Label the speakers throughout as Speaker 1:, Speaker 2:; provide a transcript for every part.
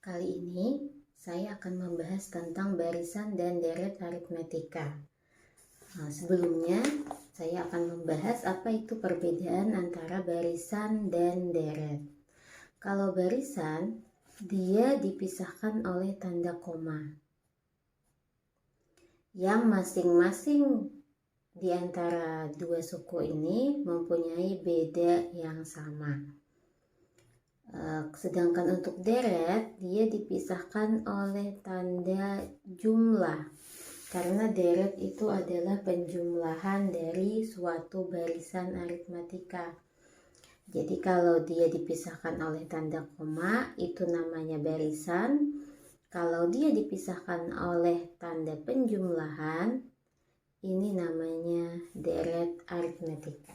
Speaker 1: Kali ini saya akan membahas tentang barisan dan deret aritmetika. Sebelumnya saya akan membahas apa itu perbedaan antara barisan dan deret. Kalau barisan, dia dipisahkan oleh tanda koma, yang masing-masing di antara dua suku ini mempunyai beda yang sama. Sedangkan untuk deret, dia dipisahkan oleh tanda jumlah, karena deret itu adalah penjumlahan dari suatu barisan aritmetika. Jadi kalau dia dipisahkan oleh tanda koma, itu namanya barisan. Kalau dia dipisahkan oleh tanda penjumlahan, ini namanya deret aritmetika.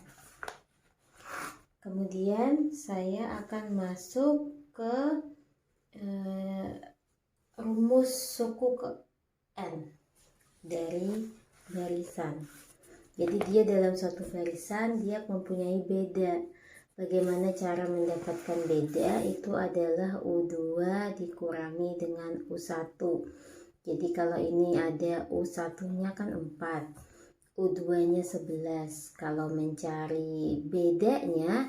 Speaker 1: Kemudian saya akan masuk ke rumus suku ke N dari barisan. Jadi dia dalam suatu barisan dia mempunyai beda. Bagaimana cara mendapatkan beda? Itu adalah U2 dikurangi dengan U1. Jadi kalau ini ada U1-nya kan 4. U2-nya 11. Kalau mencari bedanya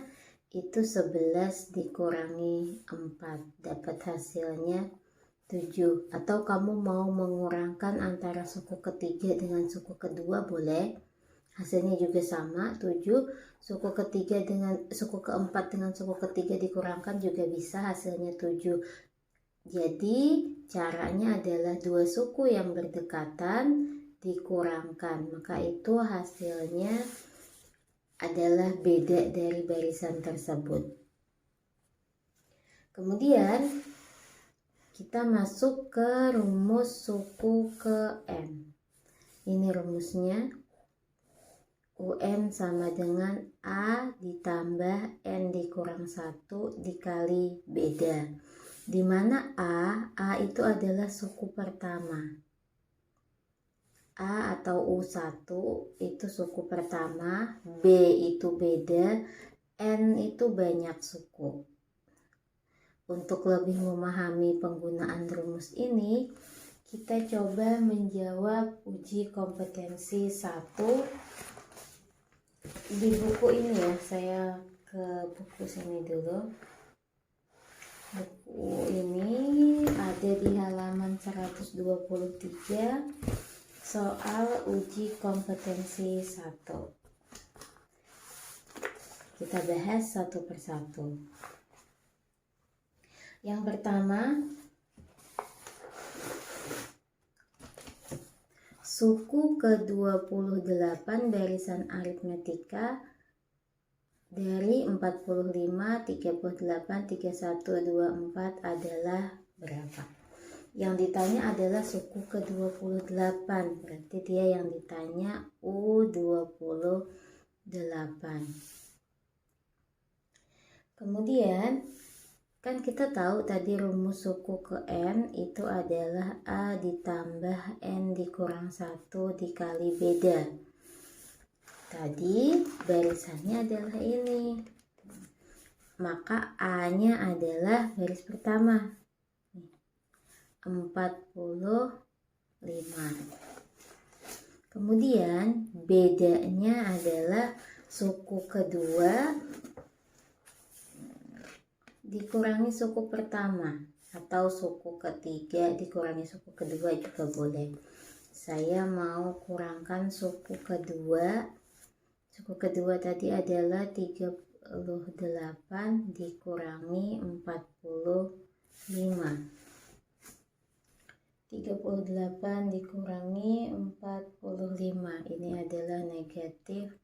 Speaker 1: itu 11 dikurangi 4, dapat hasilnya 7. Atau kamu mau mengurangkan antara suku ketiga dengan suku kedua boleh, hasilnya juga sama 7. Suku ketiga dengan suku keempat dengan suku ketiga dikurangkan juga bisa, hasilnya 7. Jadi caranya adalah dua suku yang berdekatan dikurangkan, maka itu hasilnya adalah beda dari barisan tersebut. Kemudian kita masuk ke rumus suku ke N. Ini rumusnya, UN sama dengan A ditambah N dikurang 1 dikali beda. Di mana A itu adalah suku pertama. A atau U1 itu suku pertama, B itu beda, N itu banyak suku. Untuk lebih memahami penggunaan rumus ini, kita coba menjawab uji kompetensi 1 di buku ini ya. Saya ke buku sini dulu. Buku ini ada di halaman 123. Soal uji kompetensi 1. Kita bahas satu persatu. Yang pertama, suku ke-28 barisan aritmetika dari 45, 38, 31, 24 adalah berapa? Yang ditanya adalah suku ke-28, berarti dia yang ditanya U28. Kemudian kan kita tahu tadi rumus suku ke N itu adalah A ditambah N dikurang 1 dikali beda. Tadi barisannya adalah ini, maka A-nya adalah baris pertama 45. Kemudian bedanya adalah suku kedua dikurangi suku pertama, atau suku ketiga dikurangi suku kedua juga boleh. Saya mau kurangkan suku kedua. Suku kedua tadi adalah 38 dikurangi 45. 38 dikurangi 45, ini adalah negatif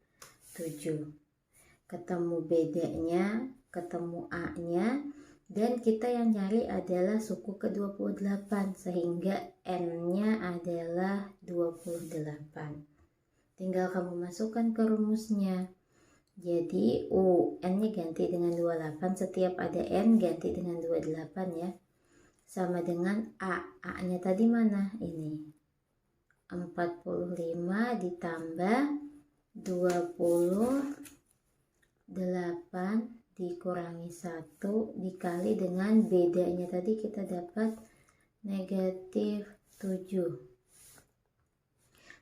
Speaker 1: 7. Ketemu bedanya, ketemu A-nya, dan kita yang nyari adalah suku ke-28, sehingga N-nya adalah 28. Tinggal kamu masukkan ke rumusnya. Jadi N-nya ganti dengan 28, setiap ada N ganti dengan 28 ya. Sama dengan A-nya tadi mana? Ini 45 ditambah 28 dikurangi 1 dikali dengan bedanya tadi kita dapat negatif 7.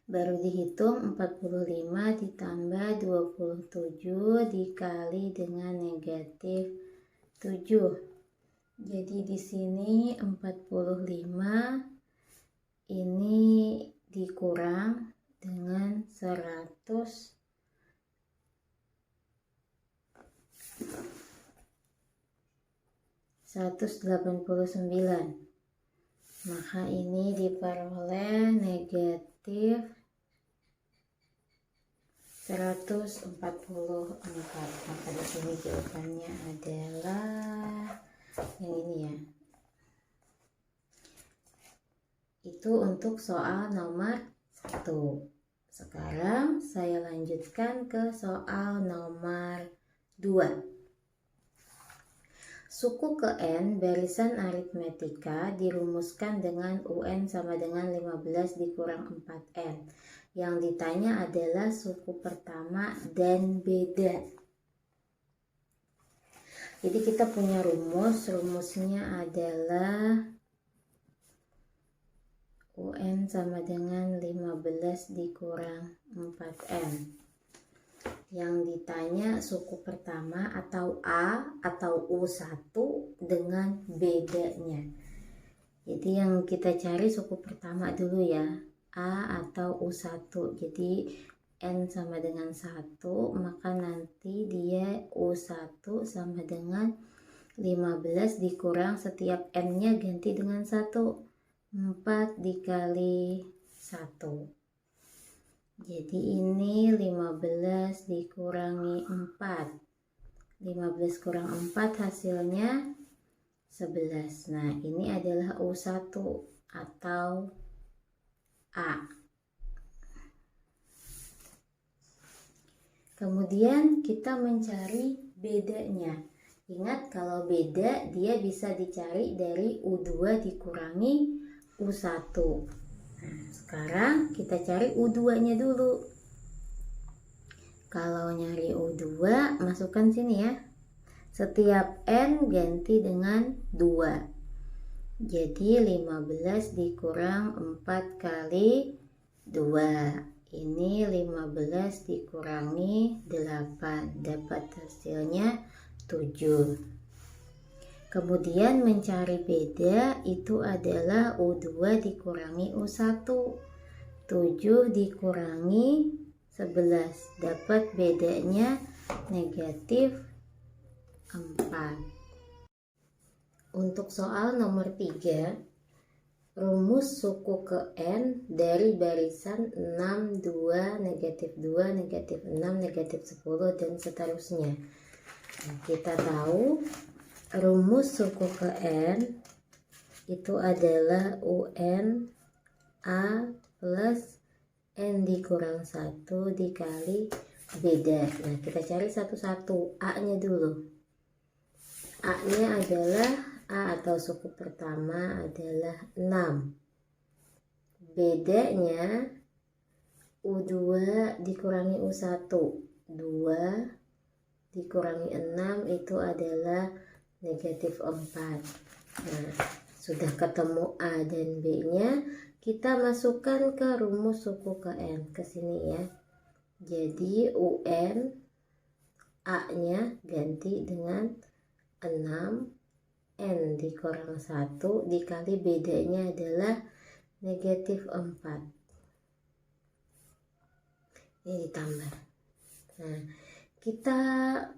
Speaker 1: Baru dihitung 45 ditambah 27 dikali dengan negatif 7. Jadi di sini 45 ini dikurang dengan 189. Maka ini diperoleh negatif 144. Maka di sini jawabannya adalah yang ini ya. Itu untuk soal nomor 1. Sekarang saya lanjutkan ke soal nomor 2. Suku ke N barisan aritmetika dirumuskan dengan UN sama dengan 15 dikurang 4N. Yang ditanya adalah suku pertama dan beda. Jadi kita punya rumusnya adalah UN sama dengan 15 dikurang 4N. Yang ditanya suku pertama atau A atau U1 dengan bedanya. Jadi yang kita cari suku pertama dulu ya, A atau U1. Jadi N sama dengan 1, maka nanti dia U1 sama dengan 15 dikurang setiap N-nya ganti dengan 1. 4 dikali 1. Jadi ini 15 dikurangi 4. 15 kurang 4 hasilnya 11. Nah, ini adalah U1 atau A. Kemudian kita mencari bedanya. Ingat kalau beda dia bisa dicari dari U2 dikurangi U1. Nah, sekarang kita cari U2-nya dulu. Kalau nyari U2, masukkan sini ya. Setiap N ganti dengan 2. Jadi 15 dikurang 4 kali 2. Ini 15 dikurangi 8. Dapat hasilnya 7. Kemudian mencari beda itu adalah U2 dikurangi U1. 7 dikurangi 11. Dapat bedanya negatif 4. Untuk soal nomor 3, rumus suku ke N dari barisan 6, 2, negatif 2, negatif 6, negatif 10, dan seterusnya. Nah, kita tahu rumus suku ke N itu adalah UN A plus N dikurang 1 dikali beda. Nah, kita cari satu-satu. A-nya dulu. A-nya adalah A atau suku pertama adalah 6. Bedanya U2 dikurangi U1. 2 dikurangi 6 itu adalah negatif 4. Nah, sudah ketemu A dan B-nya, kita masukkan ke rumus suku ke N, ke sini ya. Jadi UN A-nya ganti dengan 6, N dikurang 1 dikali bedanya adalah negatif 4. Ini ditambah. Nah, kita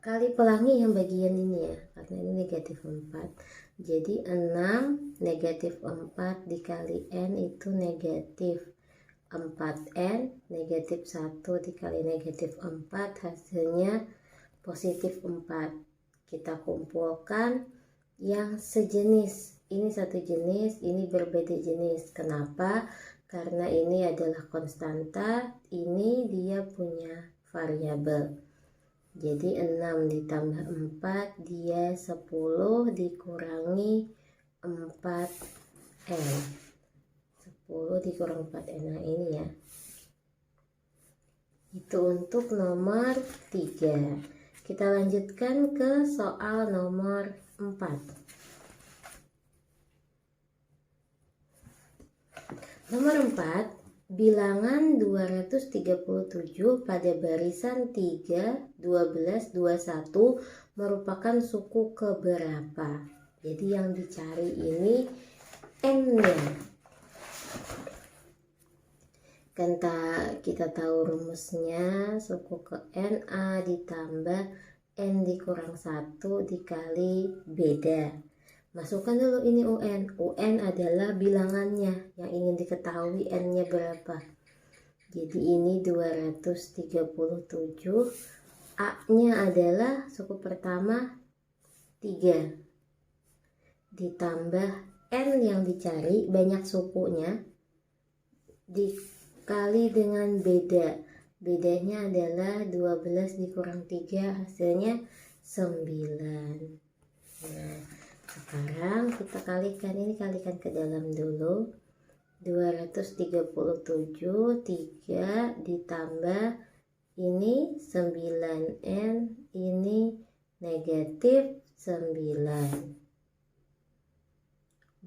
Speaker 1: kali pelangi yang bagian ini ya, karena ini negatif 4. Jadi 6 negatif 4 dikali N itu negatif 4N, negatif 1 dikali negatif 4 hasilnya positif 4. Kita kumpulkan yang sejenis. Ini satu jenis, ini berbeda jenis. Kenapa? Karena ini adalah konstanta, ini dia punya variabel. Jadi 6 ditambah 4 dia 10 dikurangi 4N. 10 dikurang 4N. Nah, ini ya. Itu untuk nomor 3. Kita lanjutkan ke soal nomor 4. Nomor 4, bilangan 237 pada barisan 3, 12, 21 merupakan suku keberapa? Jadi yang dicari ini N-nya. Kan kita tahu rumusnya, suku ke N A ditambah N dikurang 1 dikali beda. Masukkan dulu ini UN. UN adalah bilangannya yang ingin diketahui N-nya berapa. Jadi ini 237. A-nya adalah suku pertama 3. Ditambah N yang dicari, banyak sukunya, dikali dengan beda. Bedanya adalah 12 dikurang 3, hasilnya 9. Nah, sekarang kita kalikan, ini kalikan ke dalam dulu. 237, 3 ditambah ini 9N, ini negatif 9.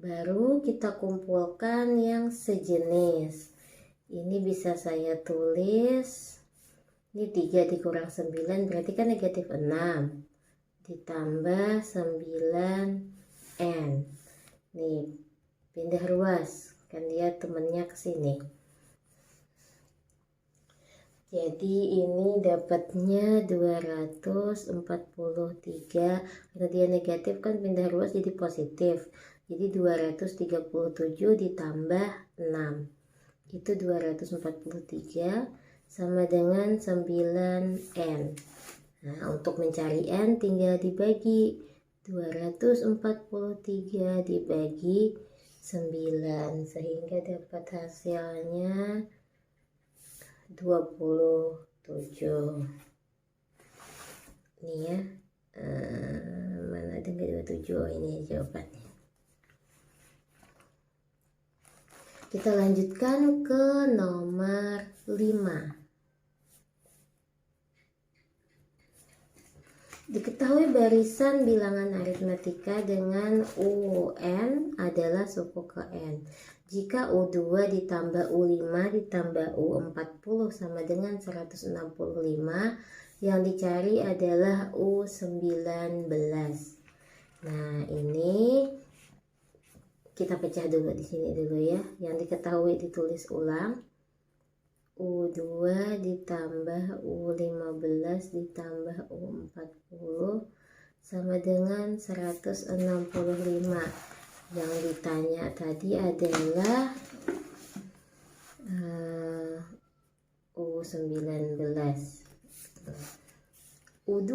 Speaker 1: Baru kita kumpulkan yang sejenis. Ini bisa saya tulis, ini 3 dikurang 9 berarti kan negatif 6. Ditambah 9N. Nih, pindah ruas. Kan dia temennya ke sini. Jadi ini dapatnya 243. Karena dia negatif kan pindah ruas jadi positif. Jadi 237 ditambah 6. Itu 243 sama dengan 9N. Nah, untuk mencari N tinggal dibagi 243 dibagi 9 sehingga dapat hasilnya 27. Ini ya, mana ada 27? Oh, ini jawabannya. Kita lanjutkan ke nomor 5. Diketahui barisan bilangan aritmatika dengan UN adalah suku ke N. Jika U2 ditambah U5 ditambah U40 sama dengan 165, yang dicari adalah U19. Nah, ini kita pecah dulu di sini dulu ya. Yang diketahui ditulis ulang. U2 ditambah U15 ditambah U40 sama dengan 165. Yang ditanya tadi adalah U19. U2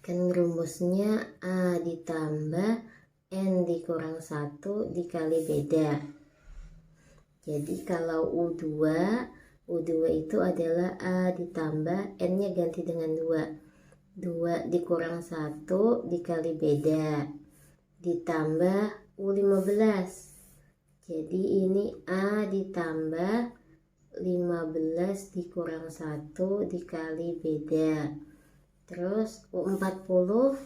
Speaker 1: kan rumusnya A ditambah N dikurang 1 dikali beda. Jadi kalau U2 itu adalah A ditambah N-nya ganti dengan 2. 2 dikurang 1 dikali beda. Ditambah U15. Jadi ini A ditambah 15 dikurang 1 dikali beda. Terus U40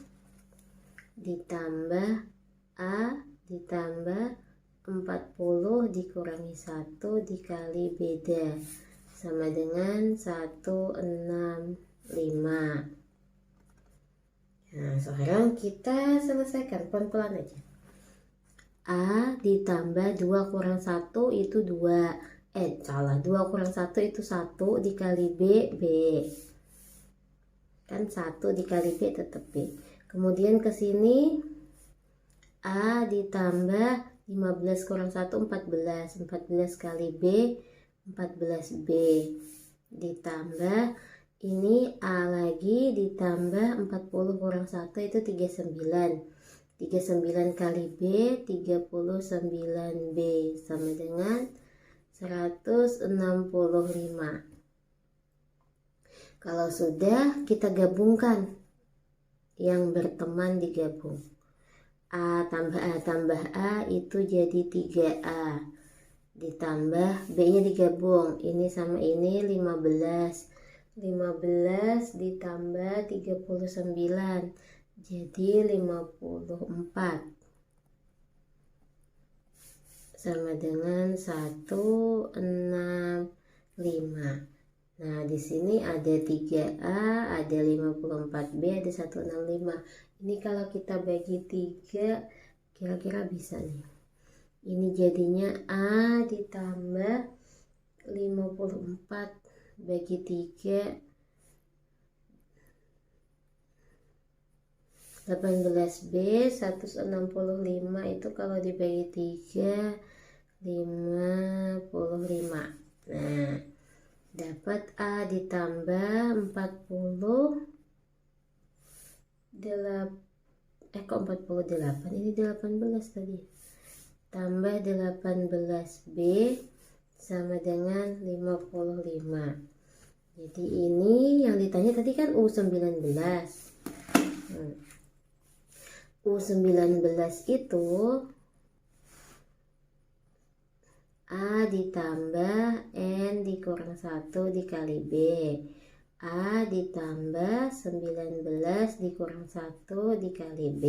Speaker 1: ditambah A ditambah 40 dikurangi 1 dikali beda sama dengan 165. Nah, sekarang kita selesaikan pelan-pelan aja. A ditambah 2 kurang 1 itu 2. 2 kurang 1 itu 1 dikali B, B. Kan 1 dikali B tetap B. Kemudian ke sini A ditambah 15 kurang 1 14. 14 kali B 14B. Ditambah ini A lagi ditambah 40 kurang 1 itu 39. 39 kali B 39B sama dengan 165. Kalau sudah kita gabungkan, yang berteman digabung. A tambah A itu jadi 3A. Ditambah B nya digabung, ini sama ini 15. 15 ditambah 39 jadi 54 sama dengan 165. Nah, di sini ada 3A, ada 54B, ada 165. Ini kalau kita bagi 3 kira-kira bisa nih. Ini jadinya A ditambah 54 bagi 3 18B 165 itu kalau dibagi 3 55. Nah, dapat A ditambah 48 ini 18 tadi tambah 18B sama dengan 55. Jadi ini yang ditanya tadi kan U19. U19 itu A ditambah N dikurang 1 dikali B. A ditambah 19 dikurang 1 dikali B.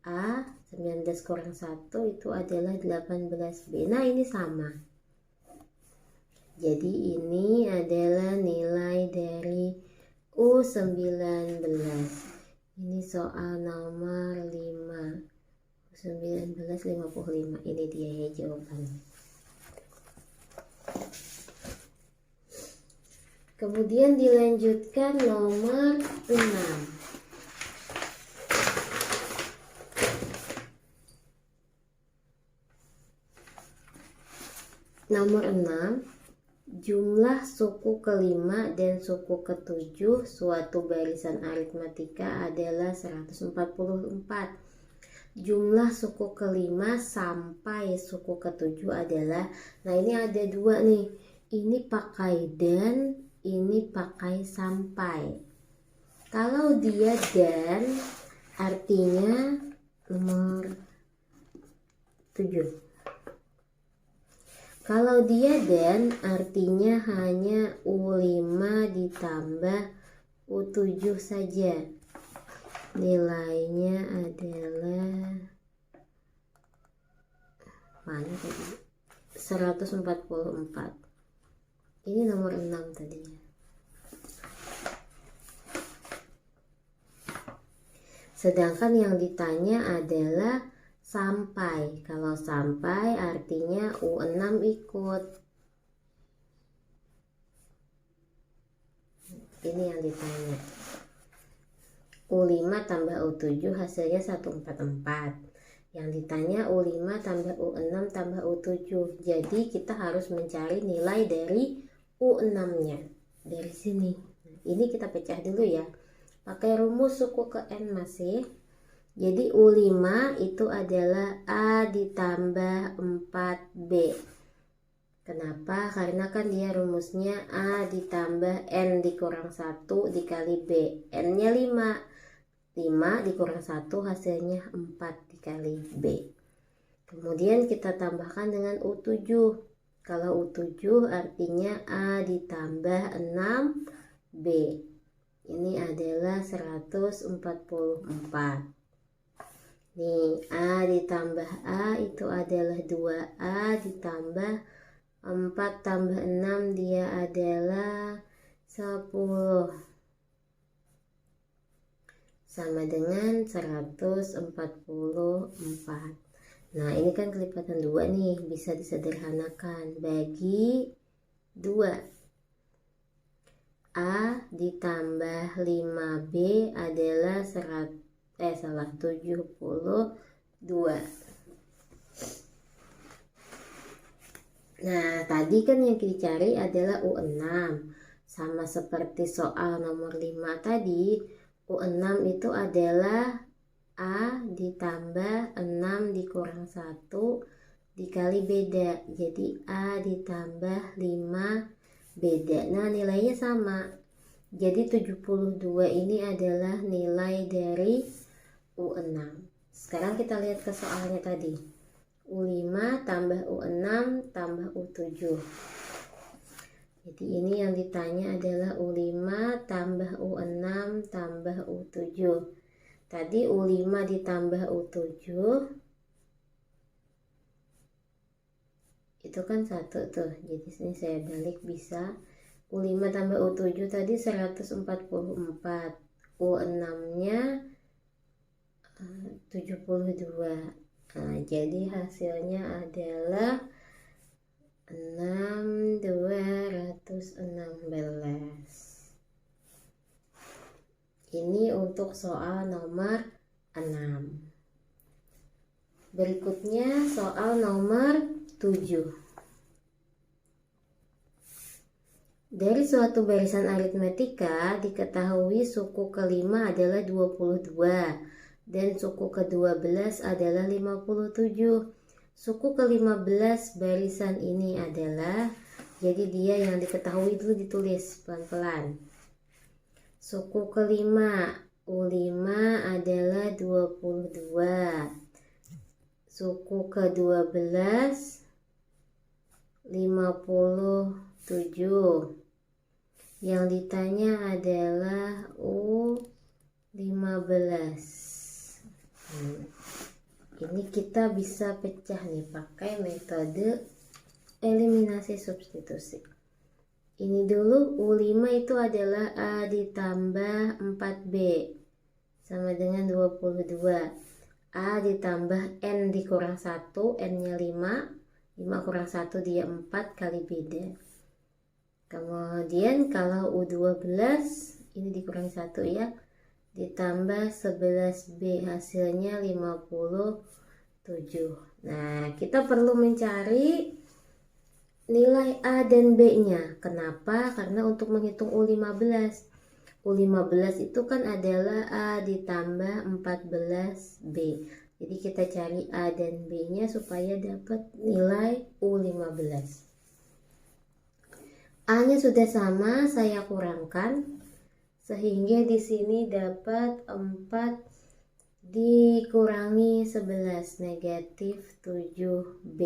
Speaker 1: A 19 kurang 1 itu adalah 18B. Nah, ini sama. Jadi ini adalah nilai dari U19. Ini soal nomor 5. U19 55. Ini dia ya jawabannya. Kemudian dilanjutkan nomor 6. Nomor 6, jumlah suku kelima dan suku ketujuh suatu barisan aritmatika adalah 144. Jumlah suku kelima sampai suku ketujuh adalah, nah ini ada dua nih, ini pakai dan, ini pakai sampai. Kalau dia dan, artinya nomor 7. Kalau dia dan, artinya hanya U5 ditambah U7 saja. Nilainya adalah mana tadi? 144. Ini nomor 6 tadinya. Sedangkan yang ditanya adalah sampai. Kalau sampai artinya U6 ikut. Ini yang ditanya. U5 tambah U7 hasilnya 144. Yang ditanya U5 tambah U6 tambah U7. Jadi kita harus mencari nilai dari U6-nya. Dari sini. Ini kita pecah dulu ya. Pakai rumus suku ke N masih. Jadi U5 itu adalah A ditambah 4B. Kenapa? Karena kan dia rumusnya A ditambah N dikurang 1 dikali B. N-nya 5. 5 dikurang 1 hasilnya 4 dikali B. Kemudian kita tambahkan dengan U7. Kalau U7 artinya A ditambah 6B. Ini adalah 144. Nih, A ditambah A itu adalah 2A ditambah 4 tambah 6 dia adalah 10. Sama dengan 144. Nah, ini kan kelipatan 2 nih, bisa disederhanakan. Bagi 2. A ditambah 5B adalah 72. Nah, tadi kan yang dicari adalah U6. Sama seperti soal nomor 5 tadi, U6 itu adalah A ditambah 6 dikurang 1 dikali beda. Jadi A ditambah 5 beda. Nah, nilainya sama. Jadi 72 ini adalah nilai dari U6. Sekarang kita lihat ke soalnya tadi. U5 tambah U6 tambah U7. Jadi ini yang ditanya adalah U5 tambah U6 tambah U7. Tadi U5 ditambah U7 itu kan 1 tuh. Jadi sini saya balik bisa. U5 tambah U7 tadi 144. U6-nya 72. Nah, jadi hasilnya adalah 6.216. Ini untuk soal nomor 6. Berikutnya soal nomor 7. Dari suatu barisan aritmetika diketahui suku kelima adalah 22 dan suku ke-12 adalah 57. Suku ke-15 barisan ini adalah, jadi dia yang diketahui dulu ditulis pelan-pelan. Suku kelima, U5 adalah 22. Suku ke-12 57. Yang ditanya adalah U15. Ini kita bisa pecah nih pakai metode eliminasi substitusi. Ini dulu U5 itu adalah A ditambah 4B sama dengan 22. A ditambah N dikurang 1, N-nya 5. 5 kurang 1 dia 4 kali beda. Kemudian kalau U12 ini dikurangi 1 ya, ditambah 11B hasilnya 57. Nah, kita perlu mencari nilai A dan B-nya. Kenapa? Karena untuk menghitung U15 itu kan adalah A ditambah 14B. Jadi kita cari A dan B-nya supaya dapat nilai U15. A-nya sudah sama, saya kurangkan. Sehingga di sini dapat 4 dikurangi 11 negatif 7B.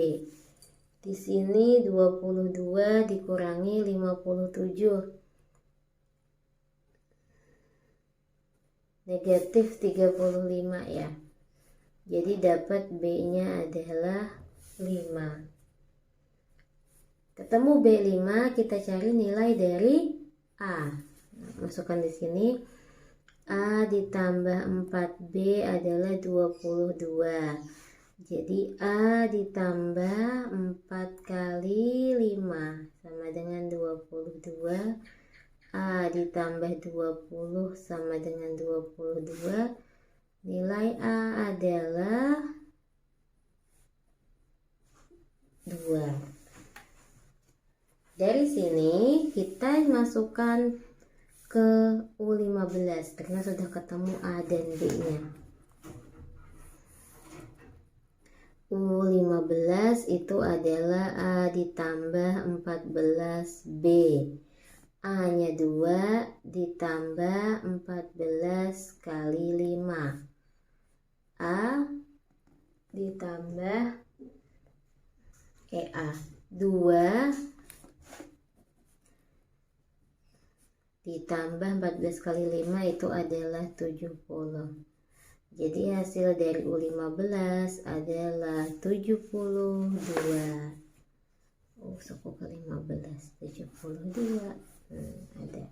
Speaker 1: Di sini 22 dikurangi 57 negatif 35 ya. Jadi dapat B-nya adalah 5. Ketemu B5, kita cari nilai dari A. Masukkan di sini. A ditambah 4B adalah 22. Jadi A ditambah 4 kali 5 sama dengan 22. A ditambah 20 sama dengan 22. Nilai A adalah 2. Dari sini kita masukkan ke U15 karena sudah ketemu A dan B-nya. U15 itu adalah A ditambah 14B. A-nya 2 ditambah 14 kali 5. A ditambah A 2 ditambah 14 kali 5 itu adalah 70. Jadi hasil dari U15 adalah 72. Suku ke-15 72. Ada.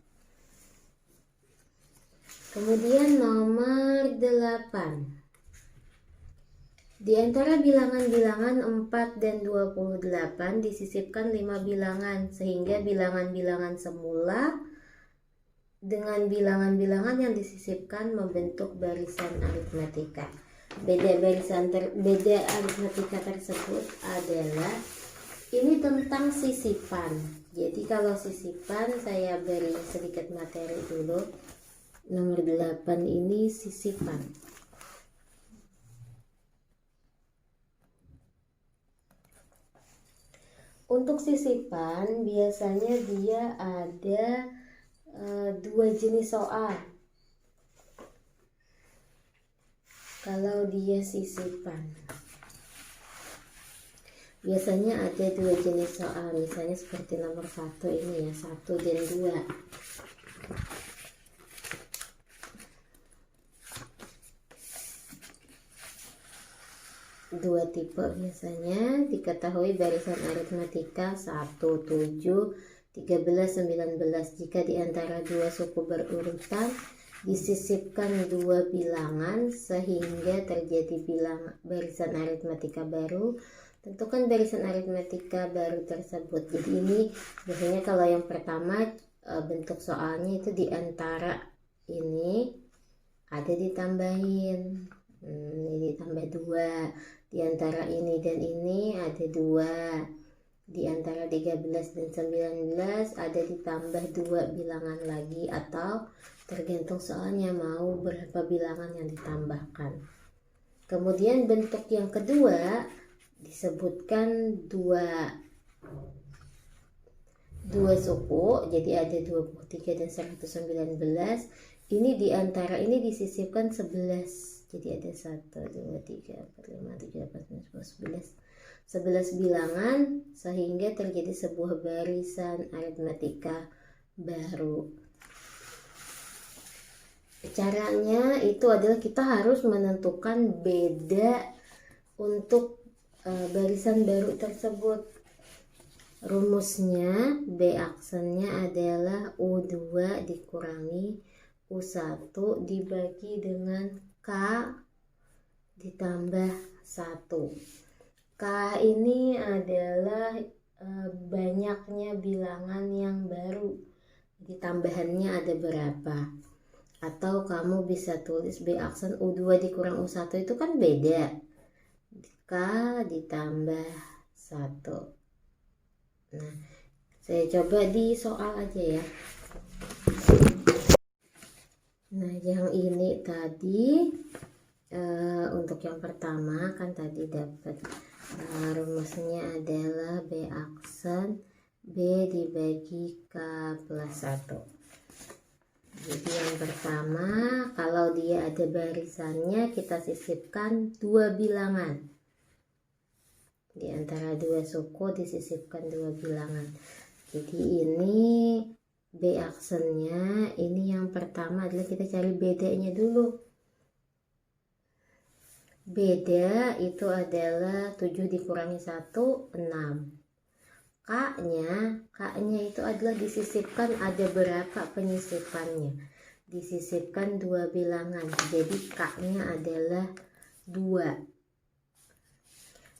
Speaker 1: Kemudian nomor 8. Di antara bilangan-bilangan 4 dan 28 disisipkan 5 bilangan sehingga bilangan-bilangan semula dengan bilangan-bilangan yang disisipkan membentuk barisan aritmetika. Beda aritmetika tersebut adalah ini tentang sisipan. Jadi kalau sisipan saya beri sedikit materi dulu. Nomor 8 ini sisipan. Untuk sisipan biasanya dia ada 2 jenis soal. Kalau dia sisipan, Biasanya ada dua jenis soal, misalnya seperti nomor 1 ini ya, 1 dan 2. Dua tipe biasanya diketahui barisan aritmatika 1, 7, 13, 19. Jika di antara dua suku berurutan disisipkan dua bilangan sehingga terjadi barisan aritmatika baru, tentukan barisan aritmatika baru tersebut. Jadi ini biasanya kalau yang pertama bentuk soalnya itu di antara ini ada ditambahin, ini ditambah 2. Di antara ini dan ini ada 2. Di antara 13 dan 19 ada ditambah 2 bilangan lagi, atau tergantung soalnya mau berapa bilangan yang ditambahkan. Kemudian bentuk yang kedua disebutkan dua suku, jadi ada 23 dan 119. Ini di antara ini disisipkan 11. Jadi ada 1, 2, 3, 4, 5, 6, 7, 8, 9, 10, 11 bilangan sehingga terjadi sebuah barisan aritmatika baru. Caranya itu adalah kita harus menentukan beda untuk barisan baru tersebut. Rumusnya B aksennya adalah U2 dikurangi U1 dibagi dengan K ditambah 1. K ini adalah banyaknya bilangan yang baru. Jadi tambahannya ada berapa. Atau kamu bisa tulis B aksen U2 dikurang U1 itu kan beda. K ditambah 1. Nah, saya coba di soal aja ya. Nah, yang ini tadi untuk yang pertama kan tadi dapat rumusnya adalah B aksen B dibagi K plus 1. Jadi yang pertama, kalau dia ada barisannya kita sisipkan 2 bilangan. Di antara dua suku disisipkan 2 bilangan. Jadi ini B aksennya, ini yang pertama adalah kita cari bedanya dulu. Beda itu adalah 7 dikurangi 1, 6. K-nya itu adalah disisipkan, ada berapa penyisipannya? Disisipkan 2 bilangan. Jadi K-nya adalah 2.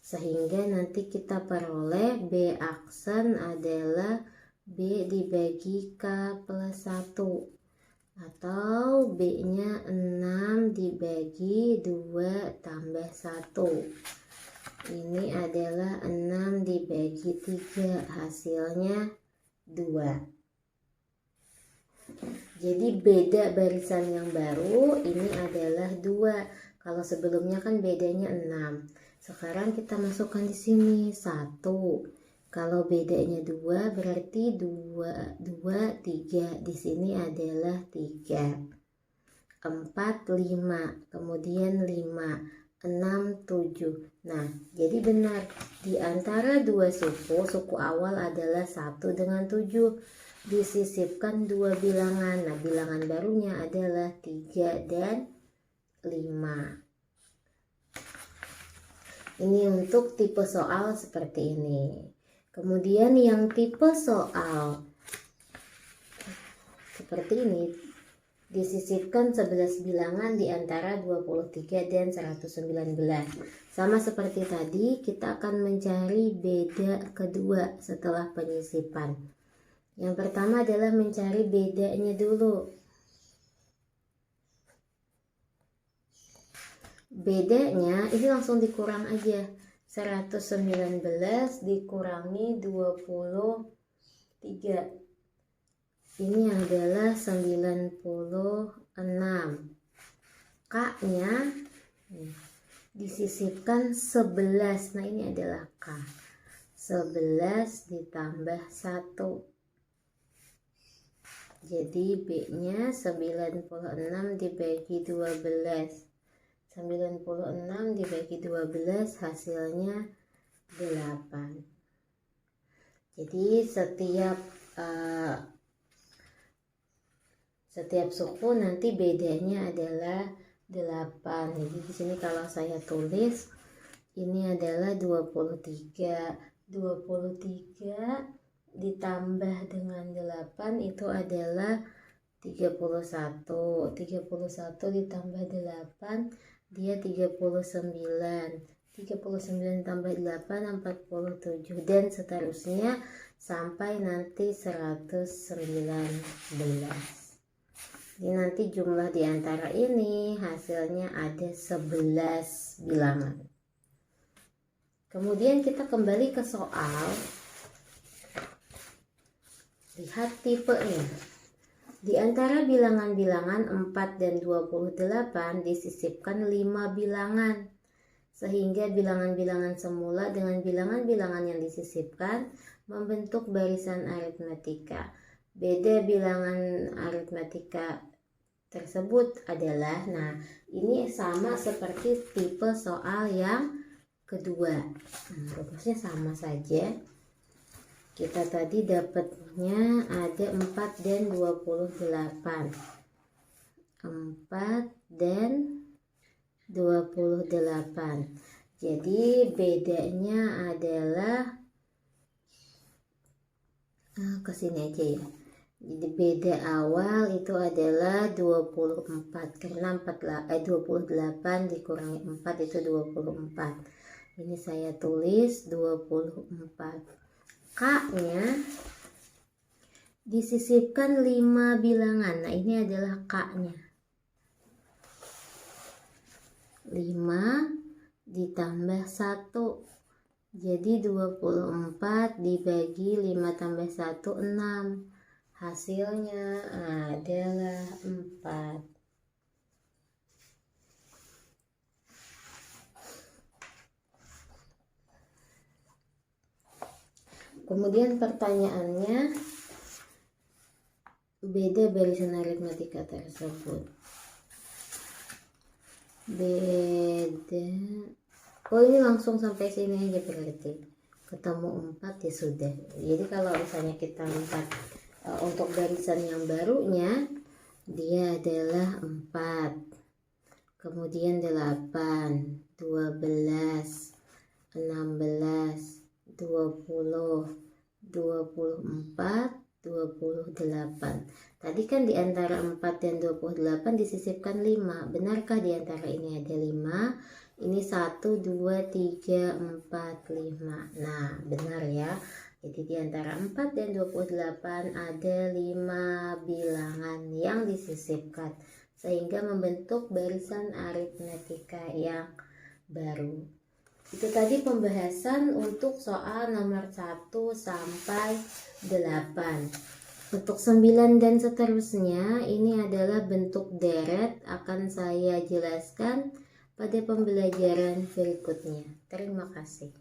Speaker 1: Sehingga nanti kita peroleh B aksen adalah B dibagi K plus 1. Atau B-nya 6 dibagi 2 tambah 1. Ini adalah 6 dibagi 3, hasilnya 2. Jadi beda barisan yang baru ini adalah 2. Kalau sebelumnya kan bedanya 6. Sekarang kita masukkan di sini 1. Kalau bedanya 2 berarti 2, 3. Di sini adalah 3. 4, 5. Kemudian 5. 6, 7. Nah, jadi benar. Di antara dua suku awal adalah 1 dengan 7. Disisipkan 2 bilangan. Nah, bilangan barunya adalah 3 dan 5. Ini untuk tipe soal seperti ini. Kemudian yang tipe soal seperti ini, disisipkan 11 bilangan di antara 23 dan 119. Sama seperti tadi, kita akan mencari beda kedua setelah penyisipan. Yang pertama adalah mencari bedanya dulu. Bedanya ini langsung dikurang aja. 119 dikurangi 23. Ini adalah 96. K-nya disisipkan 11. Nah, ini adalah K. 11 ditambah 1. Jadi B-nya 96 dibagi 12. 96 dibagi 12 hasilnya 8. Jadi setiap suku nanti bedanya adalah 8. Jadi di sini kalau saya tulis ini adalah 23. 23 ditambah dengan 8 itu adalah 31. 31 ditambah 8 dia 39. 39 tambah 8 47 dan seterusnya sampai nanti 119. Jadi nanti jumlah di antara ini hasilnya ada 11 bilangan. Kemudian kita kembali ke soal. Lihat tipenya. Di antara bilangan-bilangan 4 dan 28 disisipkan 5 bilangan. Sehingga bilangan-bilangan semula dengan bilangan-bilangan yang disisipkan membentuk barisan aritmetika. Beda bilangan aritmetika tersebut adalah, nah ini sama seperti tipe soal yang kedua. Rumusnya sama saja. Kita tadi dapatnya ada 4 dan 28. 4 dan 28. Jadi bedanya adalah ke sini aja ya. Jadi beda awal itu adalah 24 karena 28 dikurangi 4 itu 24. Ini saya tulis 24. K-nya disisipkan 5 bilangan. Nah, ini adalah K-nya. 5 ditambah 1. Jadi 24 dibagi 5 tambah 1 6. Hasilnya adalah 4. Kemudian pertanyaannya, beda barisan aritmetika tersebut. Beda. Oh, ini langsung sampai sini aja berarti. Ketemu 4 ya sudah. Jadi kalau misalnya kita lihat untuk barisan yang barunya, dia adalah 4. Kemudian 8, 12, 16, 20, 24, 28. Tadi kan di antara 4 dan 28 disisipkan 5. Benarkah di antara ini ada 5? Ini 1, 2, 3, 4, 5. Nah, benar ya. Jadi di antara 4 dan 28 ada 5 bilangan yang disisipkan. Sehingga membentuk barisan aritmetika yang baru. Itu tadi pembahasan untuk soal nomor 1 sampai 8. Untuk 9 dan seterusnya ini adalah bentuk deret, akan saya jelaskan pada pembelajaran berikutnya. Terima kasih.